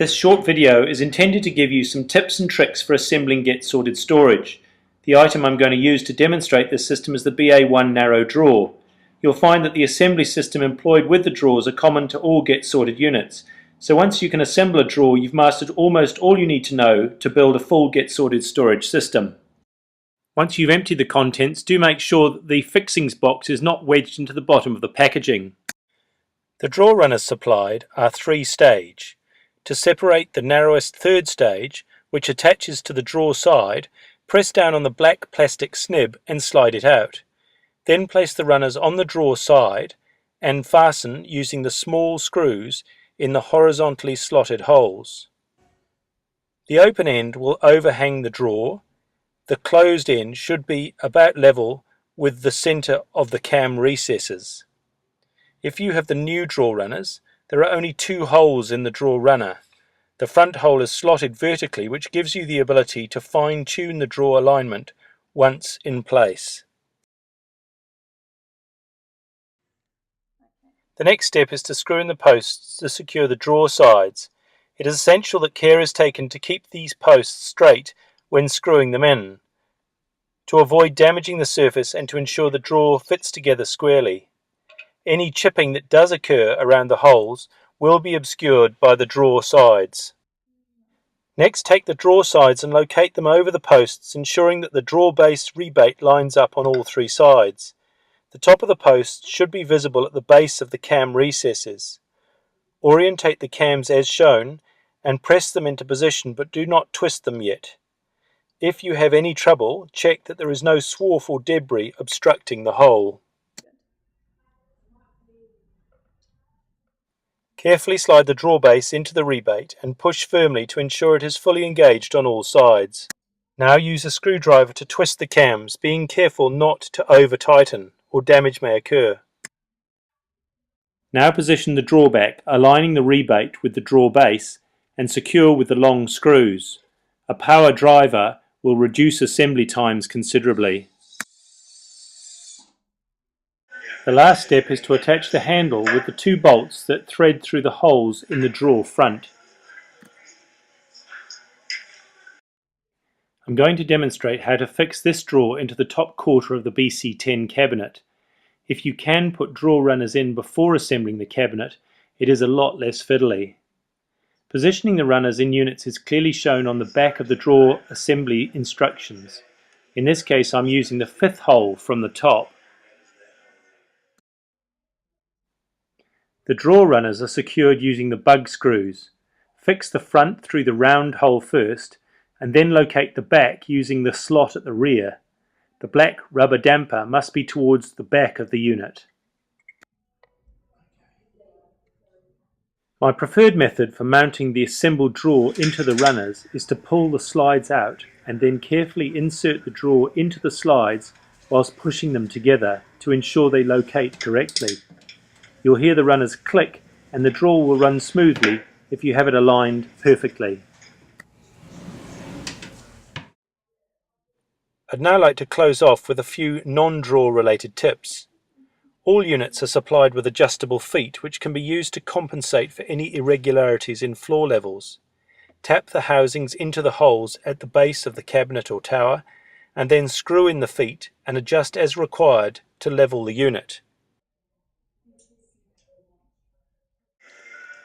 This short video is intended to give you some tips and tricks for assembling GetSorted storage. The item I'm going to use to demonstrate this system is the BA1 narrow drawer. You'll find that the assembly system employed with the drawers are common to all GetSorted units. So once you can assemble a drawer, you've mastered almost all you need to know to build a full GetSorted storage system. Once you've emptied the contents, do make sure that the fixings box is not wedged into the bottom of the packaging. The drawer runners supplied are three-stage. To separate the narrowest third stage, which attaches to the drawer side, press down on the black plastic snib and slide it out. Then place the runners on the drawer side and fasten using the small screws in the horizontally slotted holes. The open end will overhang the drawer. The closed end should be about level with the center of the cam recesses. If you have the new drawer runners, there are only two holes in the drawer runner. The front hole is slotted vertically, which gives you the ability to fine-tune the drawer alignment once in place. The next step is to screw in the posts to secure the drawer sides. It is essential that care is taken to keep these posts straight when screwing them in, to avoid damaging the surface and to ensure the drawer fits together squarely. Any chipping that does occur around the holes will be obscured by the drawer sides. Next, take the drawer sides and locate them over the posts, ensuring that the drawer base rebate lines up on all three sides. The top of the post should be visible at the base of the cam recesses. Orientate the cams as shown and press them into position, but do not twist them yet. If you have any trouble, check that there is no swarf or debris obstructing the hole. Carefully slide the drawer base into the rebate and push firmly to ensure it is fully engaged on all sides. Now use a screwdriver to twist the cams, being careful not to over-tighten, or damage may occur. Now position the drawer back, aligning the rebate with the drawer base and secure with the long screws. A power driver will reduce assembly times considerably. The last step is to attach the handle with the two bolts that thread through the holes in the drawer front. I'm going to demonstrate how to fix this drawer into the top quarter of the BC10 cabinet. If you can put drawer runners in before assembling the cabinet, it is a lot less fiddly. Positioning the runners in units is clearly shown on the back of the drawer assembly instructions. In this case, I'm using the fifth hole from the top. The drawer runners are secured using the bug screws. Fix the front through the round hole first, and then locate the back using the slot at the rear. The black rubber damper must be towards the back of the unit. My preferred method for mounting the assembled drawer into the runners is to pull the slides out and then carefully insert the drawer into the slides whilst pushing them together to ensure they locate correctly. You'll hear the runners click and the drawer will run smoothly if you have it aligned perfectly. I'd now like to close off with a few non-drawer related tips. All units are supplied with adjustable feet which can be used to compensate for any irregularities in floor levels. Tap the housings into the holes at the base of the cabinet or tower and then screw in the feet and adjust as required to level the unit.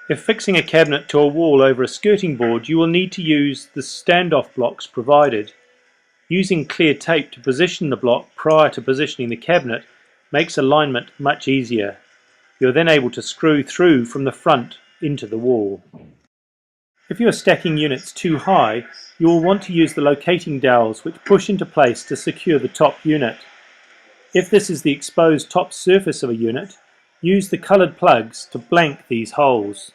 If fixing a cabinet to a wall over a skirting board, you will need to use the standoff blocks provided. Using clear tape to position the block prior to positioning the cabinet makes alignment much easier. You are then able to screw through from the front into the wall. If you are stacking units too high, you will want to use the locating dowels which push into place to secure the top unit. If this is the exposed top surface of a unit, use the coloured plugs to blank these holes.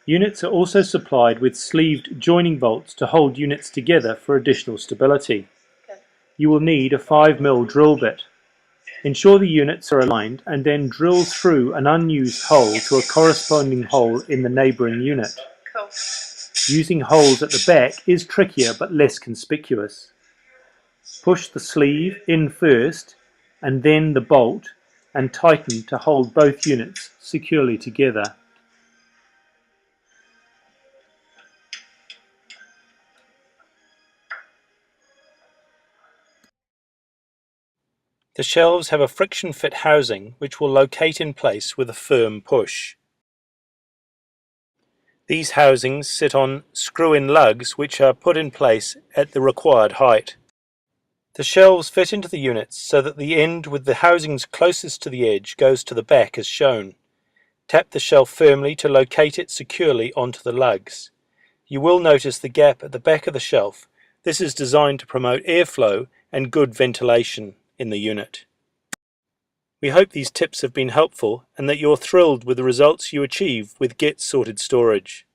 Units are also supplied with sleeved joining bolts to hold units together for additional stability. You will need a 5mm drill bit. Ensure the units are aligned and then drill through an unused hole to a corresponding hole in the neighbouring unit. Using holes at the back is trickier but less conspicuous. Push the sleeve in first and then the bolt and tighten to hold both units securely together. The shelves have a friction fit housing which will locate in place with a firm push. These housings sit on screw-in lugs which are put in place at the required height. The shelves fit into the units so that the end with the housings closest to the edge goes to the back as shown. Tap the shelf firmly to locate it securely onto the lugs. You will notice the gap at the back of the shelf. This is designed to promote airflow and good ventilation in the unit. We hope these tips have been helpful and that you're thrilled with the results you achieve with GetSorted storage.